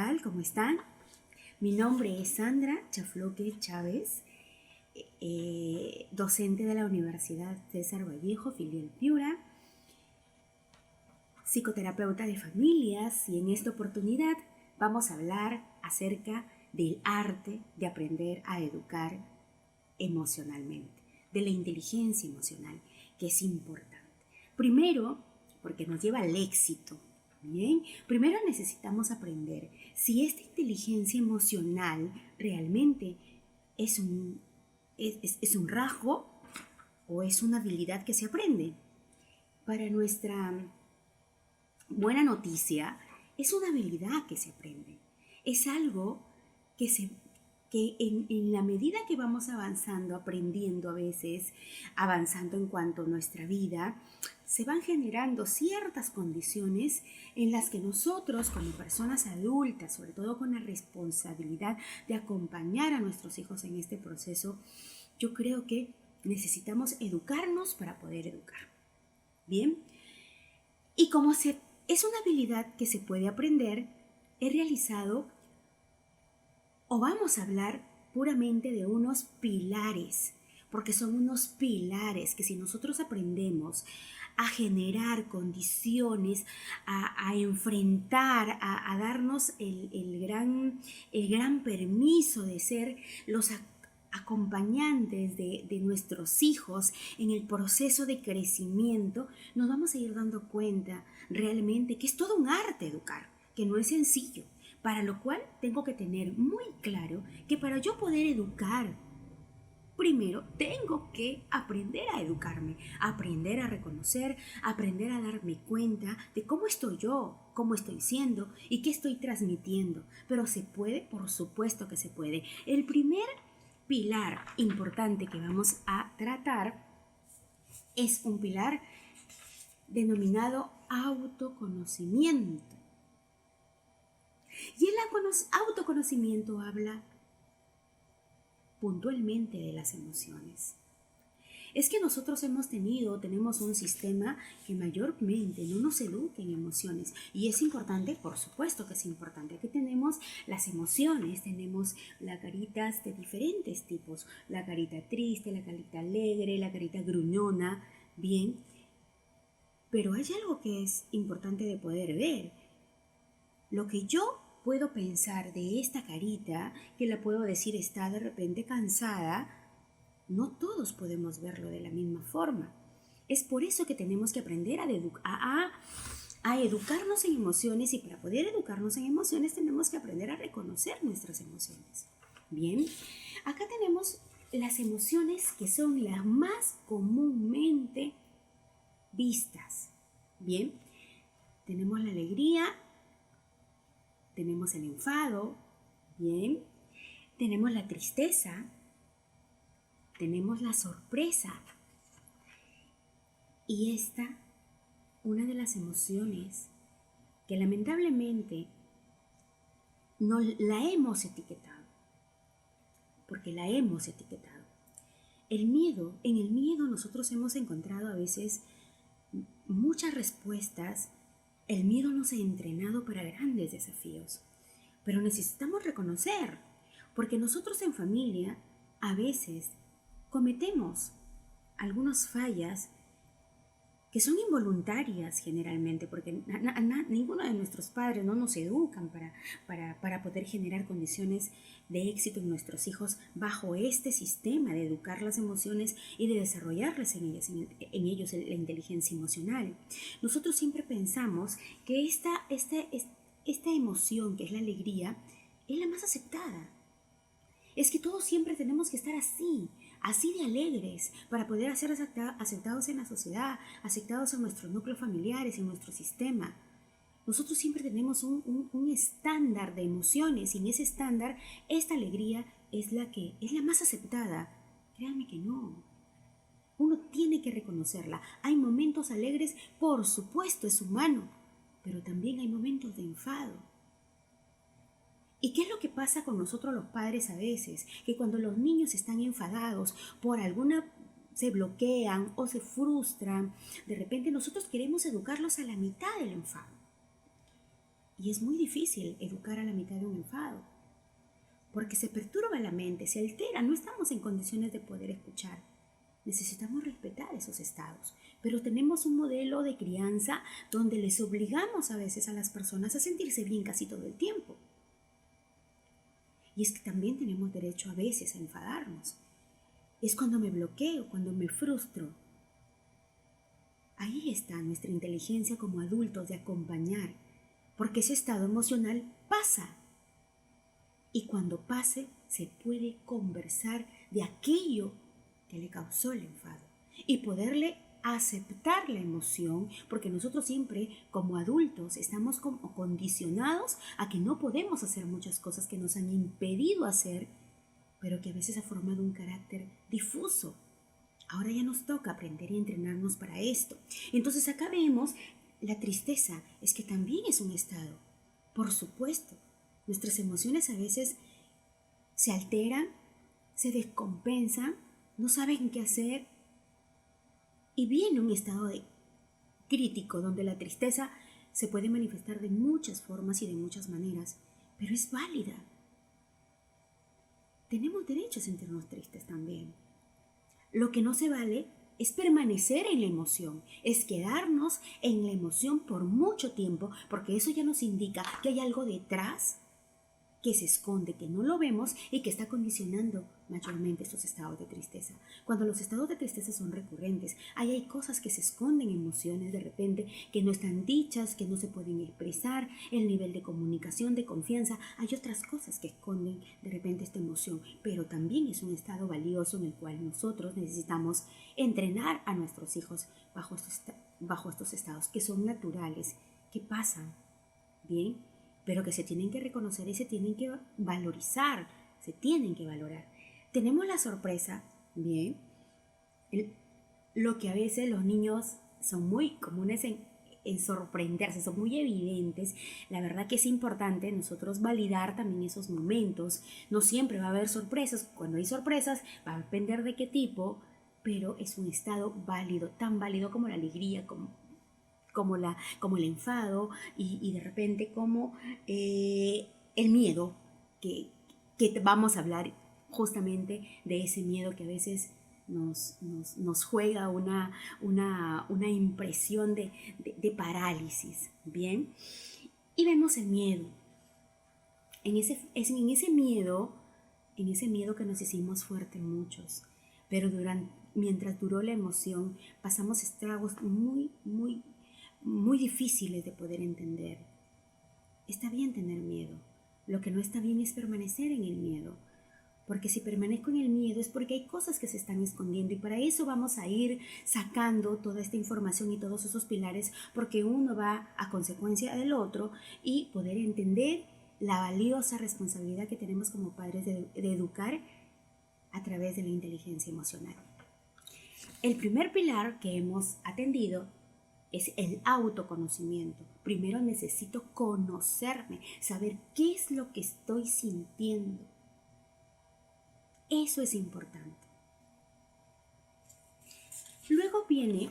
tal? ¿Cómo están? Mi nombre es Sandra Chafloque Chávez, docente de la Universidad César Vallejo, filial Piura, psicoterapeuta de familias, y en esta oportunidad vamos a hablar acerca del arte de aprender a educar emocionalmente, de la inteligencia emocional, que es importante. Primero, porque nos lleva al éxito. Bien, primero necesitamos aprender si esta inteligencia emocional realmente es un rasgo o es una habilidad que se aprende. Para nuestra buena noticia, es una habilidad que se aprende. Es algo que en la medida que vamos avanzando, aprendiendo a veces, avanzando en cuanto a nuestra vida, se van generando ciertas condiciones en las que nosotros como personas adultas, sobre todo con la responsabilidad de acompañar a nuestros hijos en este proceso, yo creo que necesitamos educarnos para poder educar. Bien, y como es una habilidad que se puede aprender, he realizado o vamos a hablar puramente de unos pilares, porque son unos pilares que si nosotros aprendemos a generar condiciones, a enfrentar, a darnos el gran permiso de ser los acompañantes de nuestros hijos en el proceso de crecimiento, nos vamos a ir dando cuenta realmente que es todo un arte educar, que no es sencillo. Para lo cual tengo que tener muy claro que para yo poder educar, primero tengo que aprender a educarme, aprender a reconocer, aprender a darme cuenta de cómo estoy yo, cómo estoy siendo y qué estoy transmitiendo. Pero se puede, por supuesto que se puede. El primer pilar importante que vamos a tratar es un pilar denominado autoconocimiento. Y el autoconocimiento habla puntualmente de las emociones. Es que nosotros tenemos un sistema que mayormente no nos educa en emociones. Y es importante, por supuesto que es importante. Aquí tenemos las emociones, tenemos las caritas de diferentes tipos. La carita triste, la carita alegre, la carita gruñona, bien. Pero hay algo que es importante de poder ver. Lo que yo puedo pensar de esta carita, que la puedo decir está de repente cansada, no todos podemos verlo de la misma forma. Es por eso que tenemos que aprender a educarnos en emociones, y para poder educarnos en emociones tenemos que aprender a reconocer nuestras emociones. Bien, acá tenemos las emociones que son las más comúnmente vistas. Bien, tenemos la alegría, tenemos el enfado, bien, tenemos la tristeza, tenemos la sorpresa. Y una de las emociones que lamentablemente no la hemos etiquetado, porque la hemos etiquetado. En el miedo nosotros hemos encontrado a veces muchas respuestas. El miedo nos ha entrenado para grandes desafíos, pero necesitamos reconocer, porque nosotros en familia a veces cometemos algunas fallas que son involuntarias generalmente, porque ninguno de nuestros padres no nos educan para poder generar condiciones de éxito en nuestros hijos bajo este sistema de educar las emociones y de desarrollarles en ellos la inteligencia emocional. Nosotros siempre pensamos que esta emoción, que es la alegría, es la más aceptada. Es que todos siempre tenemos que estar así de alegres, para poder ser aceptados en la sociedad, aceptados en nuestros núcleos familiares, en nuestro sistema. Nosotros siempre tenemos un estándar de emociones, y en ese estándar esta alegría es la más aceptada. Créanme que no. Uno tiene que reconocerla. Hay momentos alegres, por supuesto, es humano, pero también hay momentos de enfado. ¿Y qué es lo que pasa con nosotros los padres a veces? Que cuando los niños están enfadados por se bloquean o se frustran, de repente nosotros queremos educarlos a la mitad del enfado. Y es muy difícil educar a la mitad de un enfado, porque se perturba la mente, se altera, no estamos en condiciones de poder escuchar. Necesitamos respetar esos estados, pero tenemos un modelo de crianza donde les obligamos a veces a las personas a sentirse bien casi todo el tiempo. Y es que también tenemos derecho a veces a enfadarnos. Es cuando me bloqueo, cuando me frustro. Ahí está nuestra inteligencia como adultos de acompañar, porque ese estado emocional pasa. Y cuando pase, se puede conversar de aquello que le causó el enfado y poderle aceptar la emoción, porque nosotros siempre como adultos estamos como condicionados a que no podemos hacer muchas cosas que nos han impedido hacer, pero que a veces ha formado un carácter difuso. Ahora ya nos toca aprender y entrenarnos para esto. Entonces acá vemos la tristeza, es que también es un estado. Por supuesto, nuestras emociones a veces se alteran, se descompensan, no saben qué hacer y viene un estado de crítico donde la tristeza se puede manifestar de muchas formas y de muchas maneras, pero es válida. Tenemos derecho a sentirnos tristes también. Lo que no se vale es permanecer en la emoción, es quedarnos en la emoción por mucho tiempo, porque eso ya nos indica que hay algo detrás que se esconde, que no lo vemos y que está condicionando mayormente estos estados de tristeza. Cuando los estados de tristeza son recurrentes, ahí hay cosas que se esconden, emociones de repente que no están dichas, que no se pueden expresar, el nivel de comunicación, de confianza, hay otras cosas que esconden de repente esta emoción, pero también es un estado valioso en el cual nosotros necesitamos entrenar a nuestros hijos bajo estos estados que son naturales, que pasan, ¿bien? Pero que se tienen que reconocer y se tienen que valorizar, se tienen que valorar. Tenemos la sorpresa, bien, lo que a veces los niños son muy comunes en sorprenderse, son muy evidentes. La verdad que es importante nosotros validar también esos momentos. No siempre va a haber sorpresas, cuando hay sorpresas va a depender de qué tipo, pero es un estado válido, tan válido como la alegría, como el enfado y de repente como el miedo, que vamos a hablar justamente de ese miedo que a veces nos juega una impresión de parálisis, ¿bien? Y vemos el miedo. En ese miedo que nos hicimos fuertes muchos, pero mientras duró la emoción, pasamos estragos muy difíciles de poder entender. Está bien tener miedo. Lo que no está bien es permanecer en el miedo. Porque si permanezco en el miedo es porque hay cosas que se están escondiendo y para eso vamos a ir sacando toda esta información y todos esos pilares porque uno va a consecuencia del otro y poder entender la valiosa responsabilidad que tenemos como padres de educar a través de la inteligencia emocional. El primer pilar que hemos atendido es el autoconocimiento. Primero necesito conocerme, saber qué es lo que estoy sintiendo. Eso es importante. Luego viene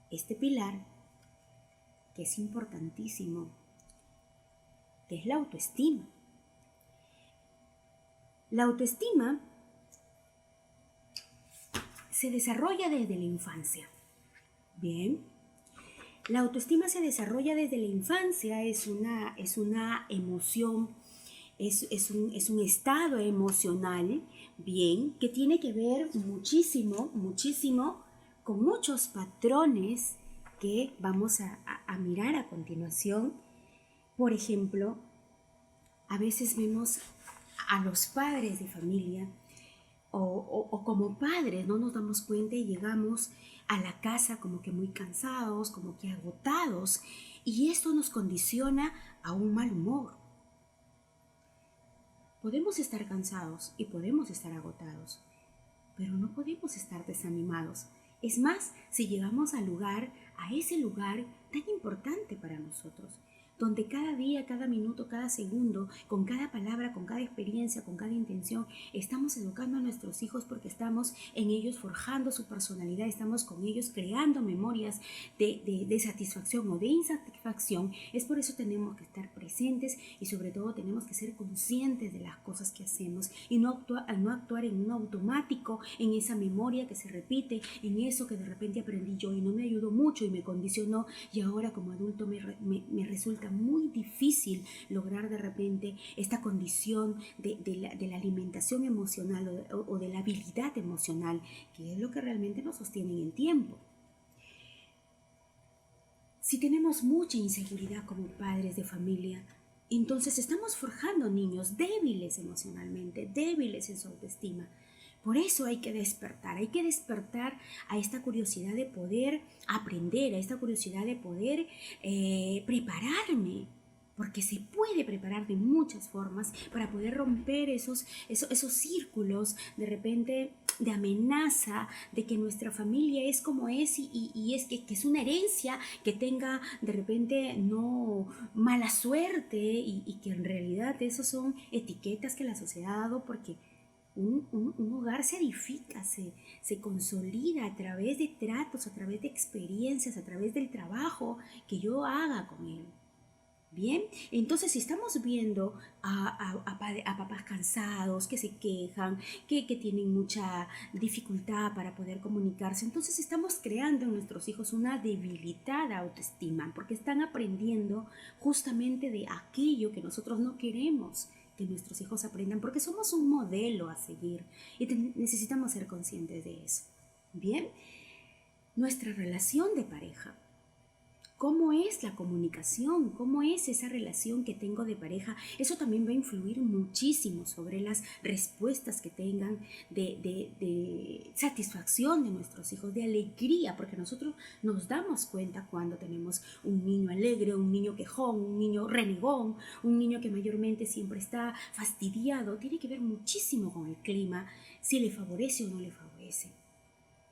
este pilar que es importantísimo, que es la autoestima. La autoestima se desarrolla desde la infancia. Bien, la autoestima se desarrolla desde la infancia, es una emoción, es un estado emocional, bien, que tiene que ver muchísimo con muchos patrones que vamos a mirar a continuación. Por ejemplo, a veces vemos a los padres de familia o como padres no nos damos cuenta y llegamos a la casa como que muy cansados, como que agotados, y esto nos condiciona a un mal humor. Podemos estar cansados y podemos estar agotados, pero no podemos estar desanimados. Es más, si llegamos a ese lugar tan importante para nosotros, donde cada día, cada minuto, cada segundo, con cada palabra, con cada experiencia, con cada intención, estamos educando a nuestros hijos porque estamos en ellos forjando su personalidad, estamos con ellos creando memorias de satisfacción o de insatisfacción. Es por eso tenemos que estar presentes y sobre todo tenemos que ser conscientes de las cosas que hacemos y no actuar en un automático, en esa memoria que se repite, en eso que de repente aprendí yo y no me ayudó mucho y me condicionó, y ahora como adulto me resulta muy difícil lograr de repente esta condición de la alimentación emocional o de la habilidad emocional, que es lo que realmente nos sostiene en el tiempo. Si tenemos mucha inseguridad como padres de familia, entonces estamos forjando niños débiles emocionalmente, débiles en su autoestima. Por eso hay que despertar a esta curiosidad de poder aprender, a esta curiosidad de poder prepararme, porque se puede preparar de muchas formas para poder romper esos círculos de repente de amenaza, de que nuestra familia es como es y es que es una herencia, que tenga de repente no mala suerte y que en realidad esos son etiquetas que la sociedad ha dado, porque un hogar se edifica, se consolida a través de tratos, a través de experiencias, a través del trabajo que yo haga con él. Bien, entonces si estamos viendo a papás cansados, que se quejan, que tienen mucha dificultad para poder comunicarse, entonces estamos creando en nuestros hijos una debilitada autoestima, porque están aprendiendo justamente de aquello que nosotros no queremos que nuestros hijos aprendan, porque somos un modelo a seguir y necesitamos ser conscientes de eso. Bien, nuestra relación de pareja. ¿Cómo es la comunicación? ¿Cómo es esa relación que tengo de pareja? Eso también va a influir muchísimo sobre las respuestas que tengan de satisfacción de nuestros hijos, de alegría, porque nosotros nos damos cuenta cuando tenemos un niño alegre, un niño quejón, un niño renegón, un niño que mayormente siempre está fastidiado. Tiene que ver muchísimo con el clima, si le favorece o no le favorece.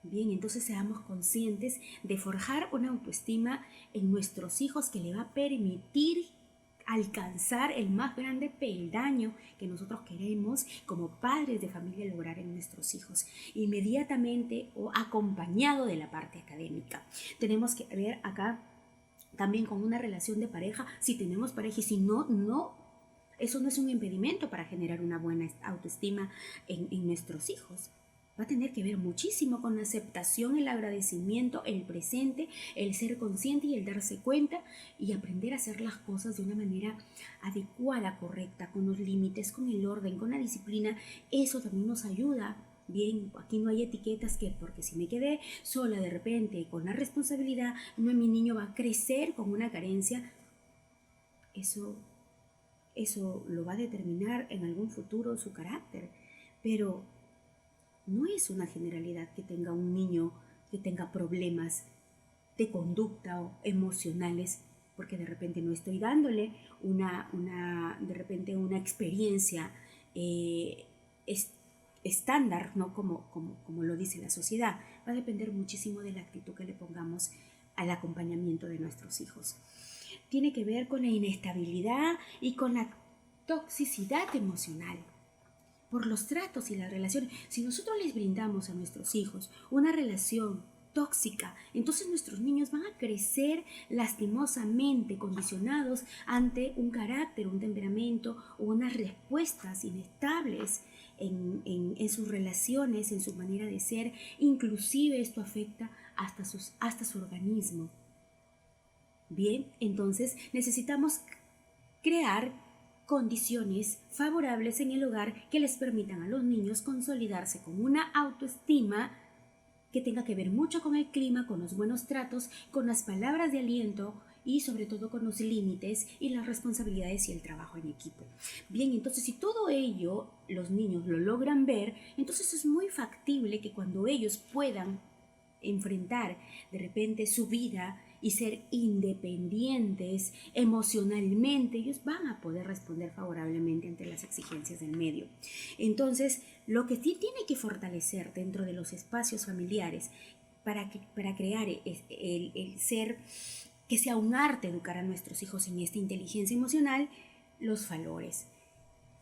Bien, entonces seamos conscientes de forjar una autoestima en nuestros hijos que le va a permitir alcanzar el más grande peldaño que nosotros queremos como padres de familia lograr en nuestros hijos, inmediatamente o acompañado de la parte académica. Tenemos que ver acá también con una relación de pareja, si tenemos pareja y si no, eso no es un impedimento para generar una buena autoestima en nuestros hijos. Va a tener que ver muchísimo con la aceptación, el agradecimiento, el presente, el ser consciente y el darse cuenta y aprender a hacer las cosas de una manera adecuada, correcta, con los límites, con el orden, con la disciplina. Eso también nos ayuda. Bien, aquí no hay etiquetas porque si me quedé sola de repente con la responsabilidad, no, mi niño va a crecer con una carencia. Eso lo va a determinar en algún futuro su carácter, pero no es una generalidad que tenga un niño que tenga problemas de conducta o emocionales, porque de repente no estoy dándole de repente una experiencia estándar, ¿no? Como lo dice la sociedad. Va a depender muchísimo de la actitud que le pongamos al acompañamiento de nuestros hijos. Tiene que ver con la inestabilidad y con la toxicidad emocional por los tratos y las relaciones. Si nosotros les brindamos a nuestros hijos una relación tóxica, entonces nuestros niños van a crecer lastimosamente condicionados ante un carácter, un temperamento o unas respuestas inestables en sus relaciones, en su manera de ser. Inclusive esto afecta hasta su organismo. Bien, entonces necesitamos crear condiciones favorables en el hogar que les permitan a los niños consolidarse con una autoestima que tenga que ver mucho con el clima, con los buenos tratos, con las palabras de aliento y sobre todo con los límites y las responsabilidades y el trabajo en equipo. Bien, entonces si todo ello los niños lo logran ver, entonces es muy factible que cuando ellos puedan enfrentar de repente su vida y ser independientes emocionalmente, ellos van a poder responder favorablemente ante las exigencias del medio. Entonces, lo que sí tiene que fortalecer dentro de los espacios familiares para crear el ser que sea un arte educar a nuestros hijos en esta inteligencia emocional, los valores.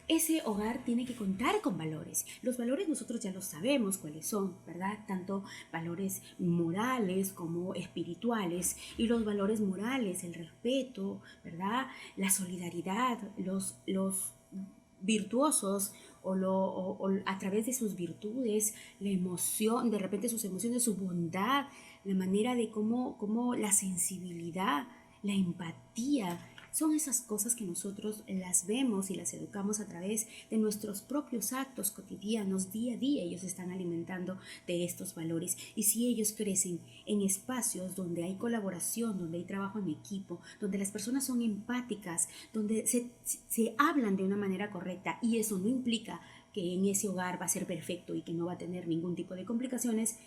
Ese hogar tiene que contar con valores. Los valores nosotros ya los sabemos cuáles son, ¿verdad? Tanto valores morales como espirituales. Y los valores morales, el respeto, ¿verdad? La solidaridad, los virtuosos o a través de sus virtudes, la emoción, de repente sus emociones, su bondad, la manera de cómo la sensibilidad, la empatía, son esas cosas que nosotros las vemos y las educamos a través de nuestros propios actos cotidianos, día a día. Ellos están alimentando de estos valores. Y si ellos crecen en espacios donde hay colaboración, donde hay trabajo en equipo, donde las personas son empáticas, donde se hablan de una manera correcta, y eso no implica que en ese hogar va a ser perfecto y que no va a tener ningún tipo de complicaciones,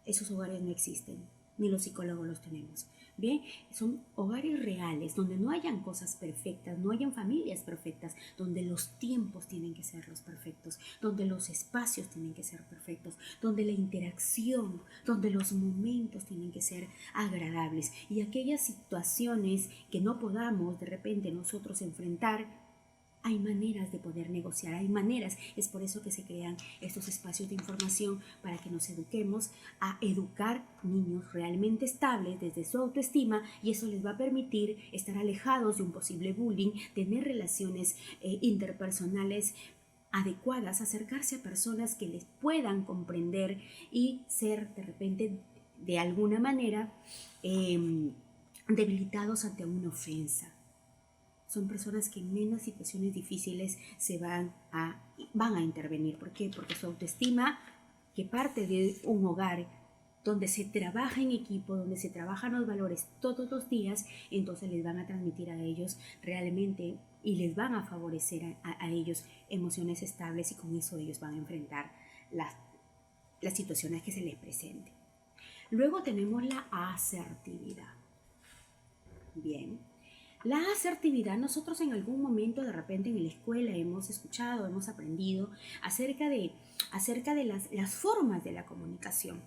esos hogares no existen, ni los psicólogos los tenemos. Bien, son hogares reales, donde no hayan cosas perfectas, no hayan familias perfectas, donde los tiempos tienen que ser los perfectos, donde los espacios tienen que ser perfectos, donde la interacción, donde los momentos tienen que ser agradables. Y aquellas situaciones que no podamos de repente nosotros enfrentar, hay maneras de poder negociar, hay maneras. Es por eso que se crean estos espacios de información, para que nos eduquemos a educar niños realmente estables desde su autoestima, y eso les va a permitir estar alejados de un posible bullying, tener relaciones interpersonales adecuadas, acercarse a personas que les puedan comprender y ser de repente de alguna manera debilitados ante una ofensa. Son personas que en menos situaciones difíciles van a intervenir. ¿Por qué? Porque su autoestima, que parte de un hogar donde se trabaja en equipo, donde se trabajan los valores todos los días, entonces les van a transmitir a ellos realmente y les van a favorecer a ellos emociones estables, y con eso ellos van a enfrentar las situaciones que se les presenten. Luego tenemos la asertividad. Bien. La asertividad, nosotros en algún momento de repente en la escuela hemos escuchado, hemos aprendido acerca de las formas de la comunicación,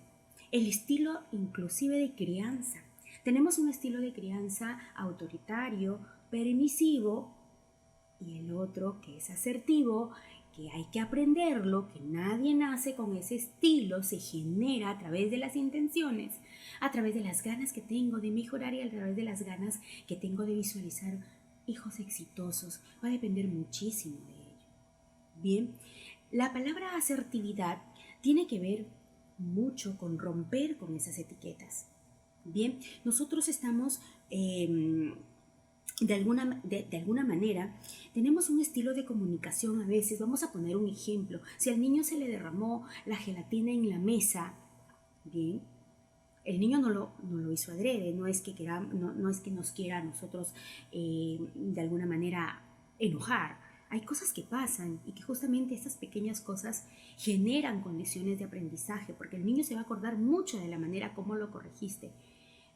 el estilo inclusive de crianza. Tenemos un estilo de crianza autoritario, permisivo, y el otro que es asertivo, que hay que aprenderlo, que nadie nace con ese estilo, se genera a través de las intenciones, a través de las ganas que tengo de mejorar y a través de las ganas que tengo de visualizar hijos exitosos. Va a depender muchísimo de ello. Bien, la palabra asertividad tiene que ver mucho con romper con esas etiquetas. Bien, nosotros estamos de alguna manera tenemos un estilo de comunicación. A veces, vamos a poner un ejemplo, si al niño se le derramó la gelatina en la mesa, bien, el niño no lo hizo adrede, no es que nos quiera a nosotros de alguna manera enojar. Hay cosas que pasan y que justamente estas pequeñas cosas generan condiciones de aprendizaje, porque el niño se va a acordar mucho de la manera como lo corregiste.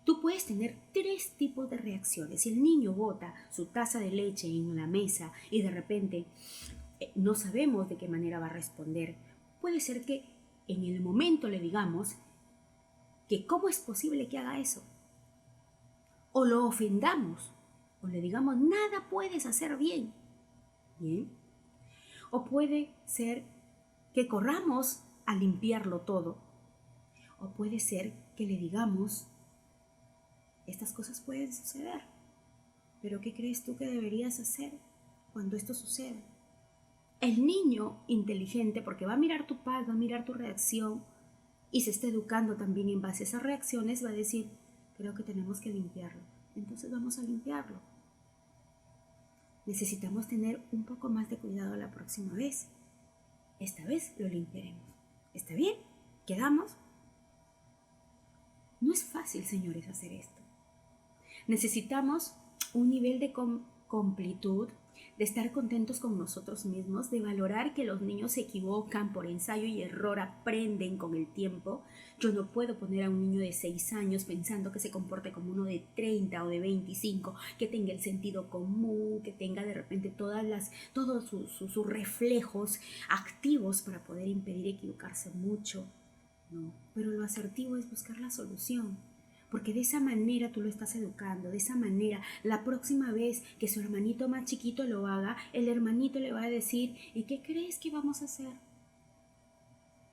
Tú puedes tener 3 tipos de reacciones. Si el niño bota su taza de leche en la mesa y de repente no sabemos de qué manera va a responder, puede ser que en el momento le digamos que cómo es posible que haga eso, o lo ofendamos, o le digamos nada puedes hacer bien. Bien. O puede ser que corramos a limpiarlo todo, o puede ser que le digamos: estas cosas pueden suceder, pero ¿qué crees tú que deberías hacer cuando esto suceda? El niño inteligente, porque va a mirar tu paz, va a mirar tu reacción y se está educando también en base a esas reacciones, va a decir: creo que tenemos que limpiarlo, entonces vamos a limpiarlo. Necesitamos tener un poco más de cuidado la próxima vez. Esta vez lo limpiaremos. ¿Está bien? ¿Quedamos? No es fácil, señores, hacer esto. Necesitamos un nivel de completud, de estar contentos con nosotros mismos, de valorar que los niños se equivocan por ensayo y error, aprenden con el tiempo. Yo no puedo poner a un niño de 6 años pensando que se comporte como uno de 30 o de 25, que tenga el sentido común, que tenga de repente todos sus reflejos activos para poder impedir equivocarse mucho. No, pero lo asertivo es buscar la solución. porque de esa manera tú lo estás educando, de esa manera la próxima vez que su hermanito más chiquito lo haga, el hermanito le va a decir, ¿y qué crees que vamos a hacer?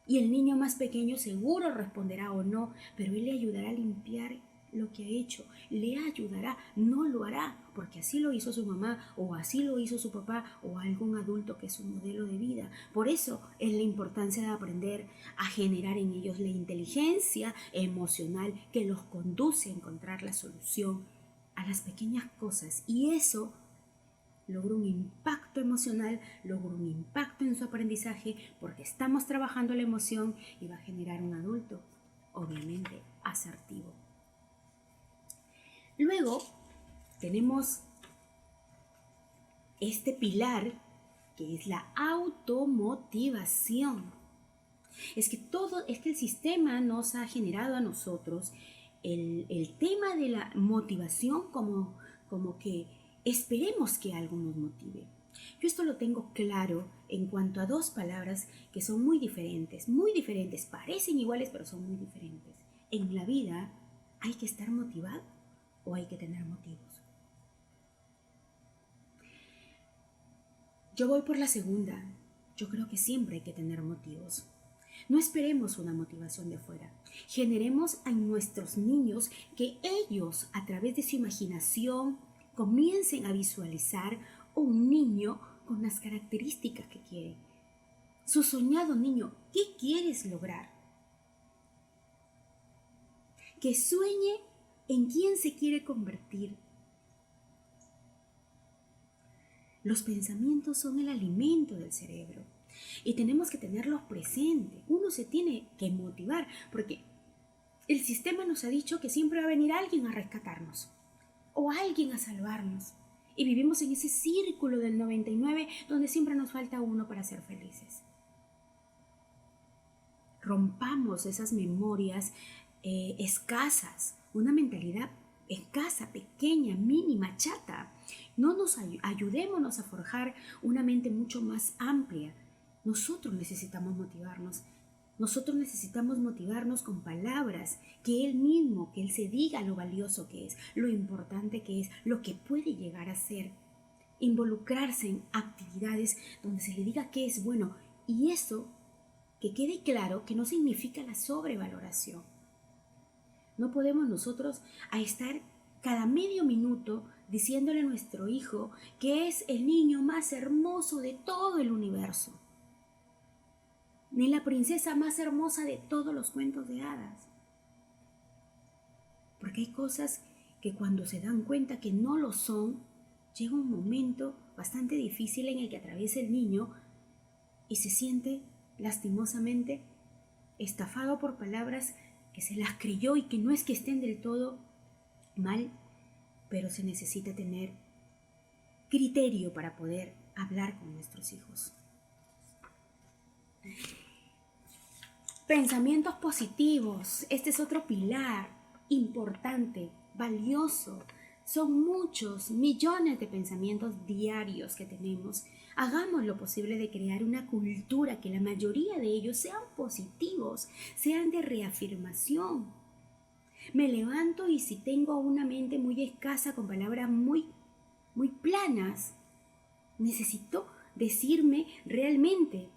Y el niño más pequeño seguro responderá o no, pero él le ayudará a limpiar lo que ha hecho, le ayudará, no lo hará, porque así lo hizo su mamá o así lo hizo su papá o algún adulto que es su modelo de vida. Por eso es la importancia de aprender a generar en ellos la inteligencia emocional que los conduce a encontrar la solución a las pequeñas cosas, y eso logra un impacto emocional, logra un impacto en su aprendizaje, porque estamos trabajando la emoción y va a generar un adulto, obviamente, asertivo. Luego tenemos este pilar que es la automotivación. Es que el sistema nos ha generado a nosotros el tema de la motivación como que esperemos que algo nos motive. Yo esto lo tengo claro en cuanto a dos palabras que son muy diferentes, parecen iguales pero son muy diferentes. En la vida hay que estar motivado o hay que tener motivos. Yo voy por la segunda. Yo creo que siempre hay que tener motivos. No esperemos una motivación de afuera. Generemos a nuestros niños que ellos, a través de su imaginación, comiencen a visualizar un niño con las características que quiere. Su soñado niño, ¿qué quieres lograr? Que sueñe en quién se quiere convertir. Los pensamientos son el alimento del cerebro y tenemos que tenerlos presentes. Uno se tiene que motivar porque el sistema nos ha dicho que siempre va a venir alguien a rescatarnos o alguien a salvarnos. Y vivimos en ese círculo del 99 donde siempre nos falta uno para ser felices. Rompamos esas memorias escasas, una mentalidad escasa, pequeña, mínima, chata. No nos ayudémonos a forjar una mente mucho más amplia. Nosotros necesitamos motivarnos. Nosotros necesitamos motivarnos con palabras, que él se diga lo valioso que es, lo importante que es, lo que puede llegar a ser. Involucrarse en actividades donde se le diga qué es bueno, y eso que quede claro que no significa la sobrevaloración. No podemos nosotros estar cada medio minuto diciéndole a nuestro hijo que es el niño más hermoso de todo el universo, ni la princesa más hermosa de todos los cuentos de hadas. Porque hay cosas que cuando se dan cuenta que no lo son, llega un momento bastante difícil en el que atraviesa el niño y se siente lastimosamente estafado por palabras que se las creyó y que no es que estén del todo mal, pero se necesita tener criterio para poder hablar con nuestros hijos. Pensamientos positivos. Este es otro pilar importante, valioso. Son muchos, millones de pensamientos diarios que tenemos. Hagamos lo posible de crear una cultura que la mayoría de ellos sean positivos, sean de reafirmación. Me levanto y si tengo una mente muy escasa con palabras muy planas, necesito decirme realmente.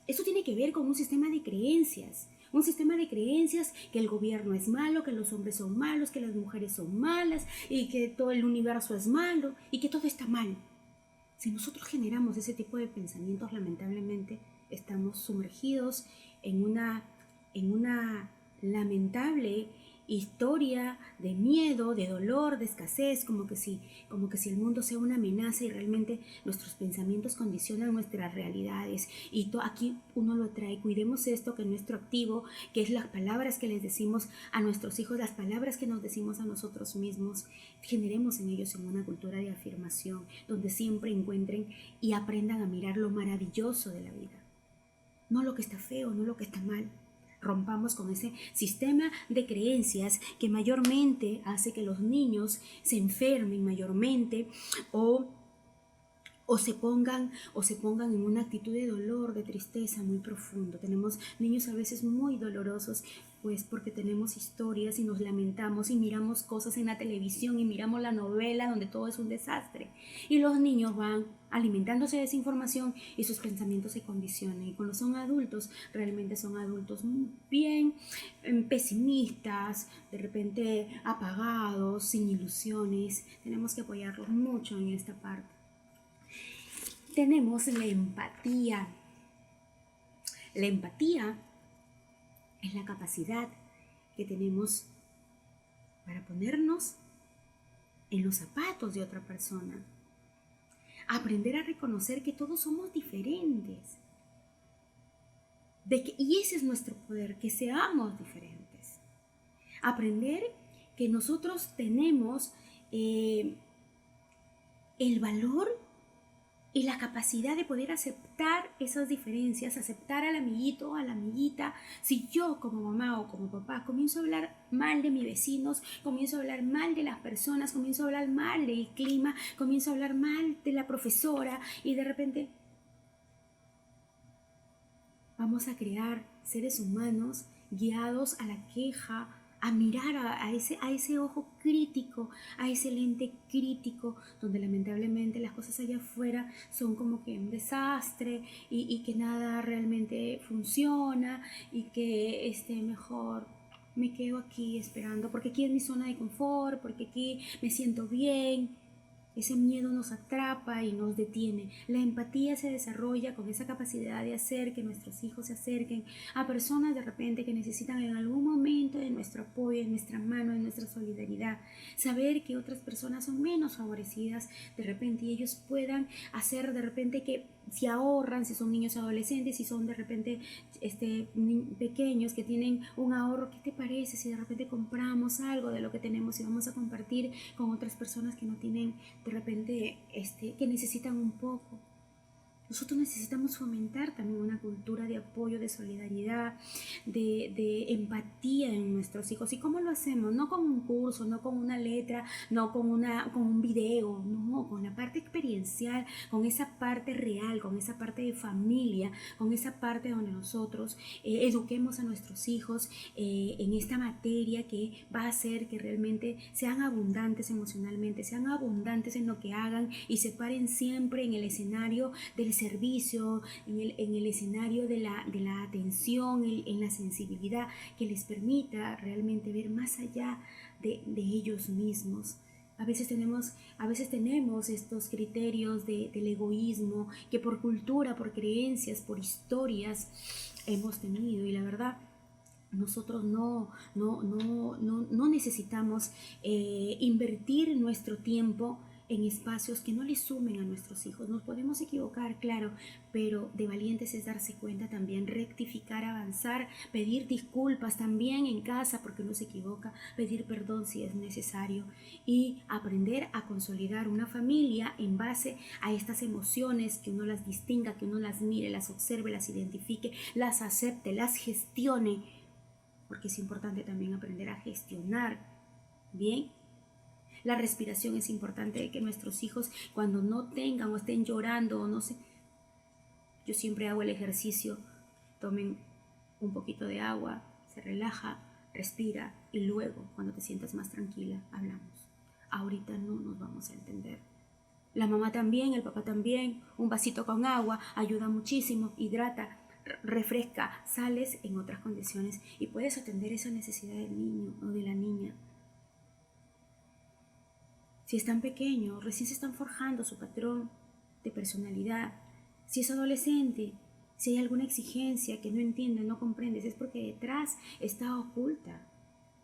Eso tiene que ver con un sistema de creencias. Un sistema de creencias que el gobierno es malo, que los hombres son malos, que las mujeres son malas y que todo el universo es malo y que todo está mal. Si nosotros generamos ese tipo de pensamientos, lamentablemente estamos sumergidos en una lamentable historia de miedo, de dolor, de escasez, como que si el mundo sea una amenaza y realmente nuestros pensamientos condicionan nuestras realidades. Y aquí uno lo trae. Cuidemos esto, que nuestro activo, que es las palabras que les decimos a nuestros hijos, las palabras que nos decimos a nosotros mismos, generemos en ellos en una cultura de afirmación, donde siempre encuentren y aprendan a mirar lo maravilloso de la vida. No lo que está feo, no lo que está mal. Rompamos con ese sistema de creencias que mayormente hace que los niños se enfermen mayormente o se pongan en una actitud de dolor, de tristeza muy profundo. Tenemos niños a veces muy dolorosos después porque tenemos historias y nos lamentamos y miramos cosas en la televisión y miramos la novela donde todo es un desastre. Y los niños van alimentándose de esa información y sus pensamientos se condicionan. Y cuando son adultos, realmente son adultos bien pesimistas, de repente apagados, sin ilusiones. Tenemos que apoyarlos mucho en esta parte. Tenemos la empatía. La empatía es la capacidad que tenemos para ponernos en los zapatos de otra persona. Aprender a reconocer que todos somos diferentes. Y ese es nuestro poder, que seamos diferentes. Aprender que nosotros tenemos el valor y la capacidad de poder aceptar esas diferencias, aceptar al amiguito o a la amiguita. Si yo como mamá o como papá comienzo a hablar mal de mis vecinos, comienzo a hablar mal de las personas, comienzo a hablar mal del clima, comienzo a hablar mal de la profesora y de repente vamos a crear seres humanos guiados a la queja, a mirar a ese ojo crítico, a ese lente crítico, donde lamentablemente las cosas allá afuera son como que un desastre y que nada realmente funciona y que mejor me quedo aquí esperando, porque aquí es mi zona de confort, porque aquí me siento bien. Ese miedo nos atrapa y nos detiene. La empatía se desarrolla con esa capacidad de hacer que nuestros hijos se acerquen a personas de repente que necesitan en algún momento de nuestro apoyo, de nuestra mano, de nuestra solidaridad. Saber que otras personas son menos favorecidas de repente y ellos puedan hacer de repente que si ahorran, si son niños adolescentes, si son de repente pequeños que tienen un ahorro, ¿qué te parece si de repente compramos algo de lo que tenemos y vamos a compartir con otras personas que no tienen de repente que necesitan un poco? Nosotros necesitamos fomentar también una cultura de apoyo, de solidaridad, de empatía en nuestros hijos. ¿Y cómo lo hacemos? No con un curso, no con una letra, no con un video, no, con la parte experiencial, con esa parte real, con esa parte de familia, con esa parte donde nosotros eduquemos a nuestros hijos en esta materia que va a hacer que realmente sean abundantes emocionalmente, sean abundantes en lo que hagan y se paren siempre en el escenario del servicio, en el escenario de la atención, en la sensibilidad que les permita realmente ver más allá de ellos mismos. A veces tenemos estos criterios del egoísmo que por cultura, por creencias, por historias hemos tenido y la verdad nosotros no necesitamos invertir nuestro tiempo en espacios que no le sumen a nuestros hijos. Nos podemos equivocar, claro, pero de valientes es darse cuenta también, rectificar, avanzar, pedir disculpas también en casa porque uno se equivoca, pedir perdón si es necesario y aprender a consolidar una familia en base a estas emociones, que uno las distinga, que uno las mire, las observe, las identifique, las acepte, las gestione, porque es importante también aprender a gestionar bien. La respiración es importante, que nuestros hijos cuando no tengan o estén llorando o no sé, yo siempre hago el ejercicio, tomen un poquito de agua, se relaja, respira y luego cuando te sientas más tranquila hablamos. Ahorita no nos vamos a entender. La mamá también, el papá también, un vasito con agua ayuda muchísimo, hidrata, refresca, sales en otras condiciones y puedes atender esa necesidad del niño o de la niña. Si están pequeños, recién se están forjando su patrón de personalidad. Si es adolescente, si hay alguna exigencia que no entiendes, no comprendes, es porque detrás está oculta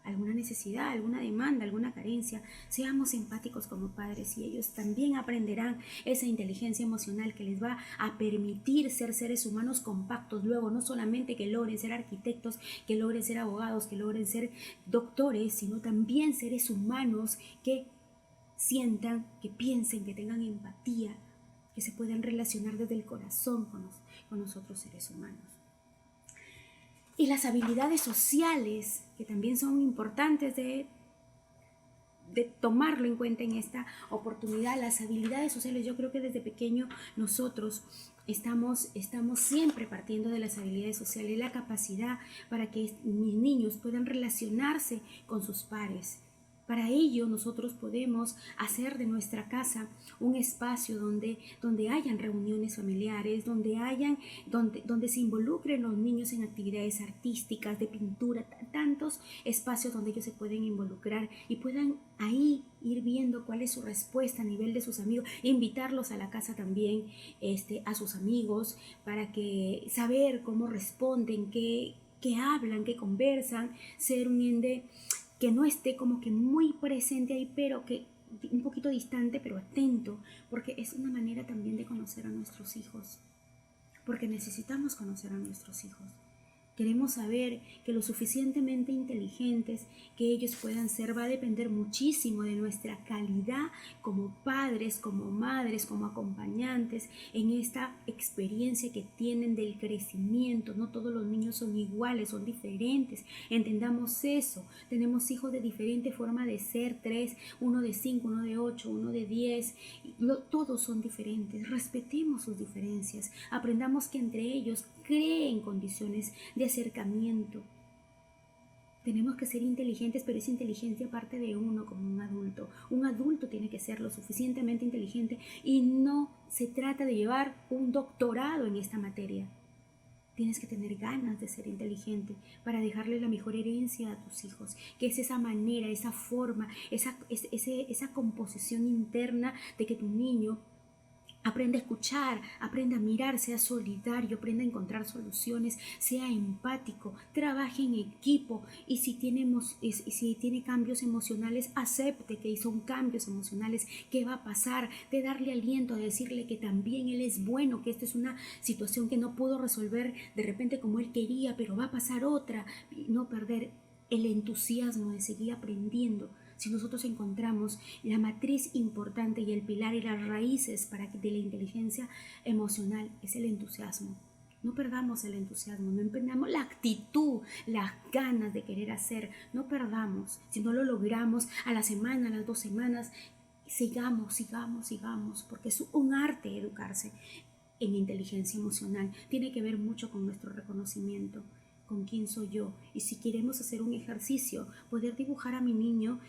alguna necesidad, alguna demanda, alguna carencia. Seamos empáticos como padres y ellos también aprenderán esa inteligencia emocional que les va a permitir ser seres humanos compactos. Luego, no solamente que logren ser arquitectos, que logren ser abogados, que logren ser doctores, sino también seres humanos que sientan, que piensen, que tengan empatía, que se puedan relacionar desde el corazón con los otros seres humanos. Y las habilidades sociales, que también son importantes de de tomarlo en cuenta en esta oportunidad. Las habilidades sociales, yo creo que desde pequeño nosotros estamos siempre partiendo de las habilidades sociales, la capacidad para que mis niños puedan relacionarse con sus pares. Para ello nosotros podemos hacer de nuestra casa un espacio donde hayan reuniones familiares, donde se involucren los niños en actividades artísticas, de pintura, tantos espacios donde ellos se pueden involucrar y puedan ahí ir viendo cuál es su respuesta a nivel de sus amigos, invitarlos a la casa también, a sus amigos, para que saber cómo responden, qué hablan, qué conversan, ser un ende que no esté como que muy presente ahí, pero que un poquito distante, pero atento, porque es una manera también de conocer a nuestros hijos, porque necesitamos conocer a nuestros hijos. Queremos saber que lo suficientemente inteligentes que ellos puedan ser va a depender muchísimo de nuestra calidad como padres, como madres, como acompañantes en esta experiencia que tienen del crecimiento. No todos los niños son iguales, son diferentes. Entendamos eso. Tenemos hijos de diferente forma de ser, 3, uno de 5, uno de 8, uno de 10. Todos son diferentes. Respetemos sus diferencias. Aprendamos que entre ellos creen condiciones de acercamiento. Tenemos que ser inteligentes, pero esa inteligencia parte de uno como un adulto. Un adulto tiene que ser lo suficientemente inteligente y no se trata de llevar un doctorado en esta materia. Tienes que tener ganas de ser inteligente para dejarle la mejor herencia a tus hijos, que es esa manera, esa forma, esa composición interna de que tu niño aprenda a escuchar, aprenda a mirar, sea solidario, aprenda a encontrar soluciones, sea empático, trabaje en equipo y si tiene cambios emocionales, acepte que son cambios emocionales, que va a pasar, de darle aliento, de decirle que también él es bueno, que esta es una situación que no pudo resolver de repente como él quería, pero va a pasar otra, y no perder el entusiasmo de seguir aprendiendo. Si nosotros encontramos la matriz importante y el pilar y las raíces de la inteligencia emocional es el entusiasmo. No perdamos el entusiasmo, no perdamos la actitud, las ganas de querer hacer, no perdamos. Si no lo logramos a la semana, a las 2 semanas, sigamos, porque es un arte educarse en inteligencia emocional. Tiene que ver mucho con nuestro reconocimiento. ¿Con quién soy yo? Y si queremos hacer un ejercicio, poder dibujar a mi niño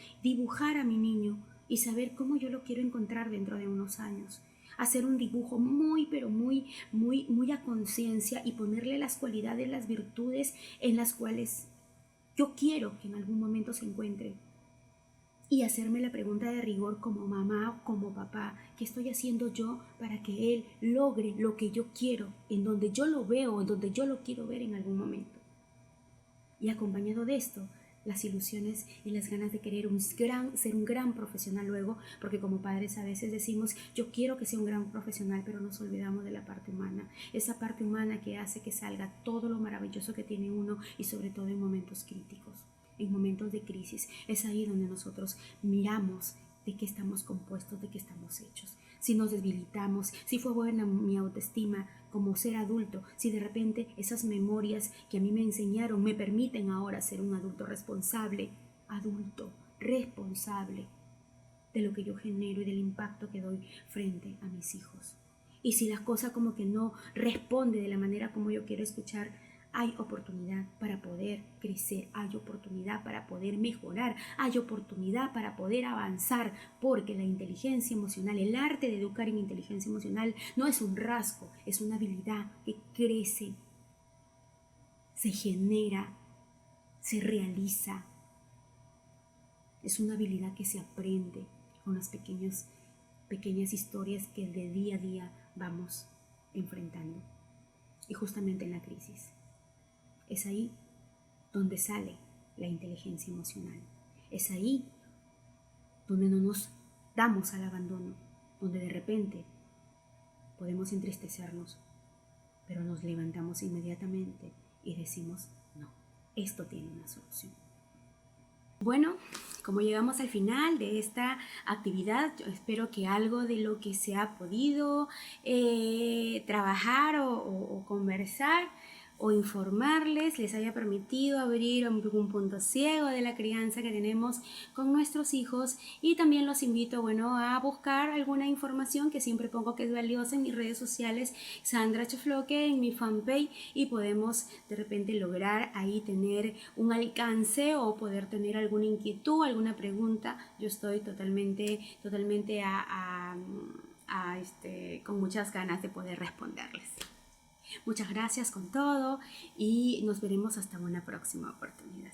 y saber cómo yo lo quiero encontrar dentro de unos años. Hacer un dibujo pero muy a conciencia y ponerle las cualidades, las virtudes en las cuales yo quiero que en algún momento se encuentre. Y hacerme la pregunta de rigor como mamá o como papá, ¿qué estoy haciendo yo para que él logre lo que yo quiero, en donde yo lo veo, en donde yo lo quiero ver en algún momento? Y acompañado de esto, las ilusiones y las ganas de querer ser un gran profesional luego, porque como padres a veces decimos, yo quiero que sea un gran profesional, pero nos olvidamos de la parte humana, esa parte humana que hace que salga todo lo maravilloso que tiene uno y sobre todo en momentos críticos, en momentos de crisis. Es ahí donde nosotros miramos de qué estamos compuestos, de qué estamos hechos. Si nos debilitamos, si fue buena mi autoestima como ser adulto, si de repente esas memorias que a mí me enseñaron me permiten ahora ser un adulto responsable de lo que yo genero y del impacto que doy frente a mis hijos. Y si la cosa como que no responde de la manera como yo quiero escuchar, hay oportunidad para poder crecer, hay oportunidad para poder mejorar, hay oportunidad para poder avanzar, porque la inteligencia emocional, el arte de educar en inteligencia emocional no es un rasgo, es una habilidad que crece, se genera, se realiza. Es una habilidad que se aprende con las pequeñas historias que de día a día vamos enfrentando. Y justamente en la crisis. Es ahí donde sale la inteligencia emocional. Es ahí donde no nos damos al abandono, donde de repente podemos entristecernos, pero nos levantamos inmediatamente y decimos, no, esto tiene una solución. Bueno, como llegamos al final de esta actividad, yo espero que algo de lo que se ha podido trabajar o conversar o informarles les haya permitido abrir algún punto ciego de la crianza que tenemos con nuestros hijos, y también los invito, bueno, a buscar alguna información que siempre pongo que es valiosa en mis redes sociales, Sandra Chofloque, en mi fanpage, y podemos de repente lograr ahí tener un alcance o poder tener alguna inquietud, alguna pregunta. Yo estoy totalmente con muchas ganas de poder responderles. Muchas gracias con todo y nos veremos hasta una próxima oportunidad.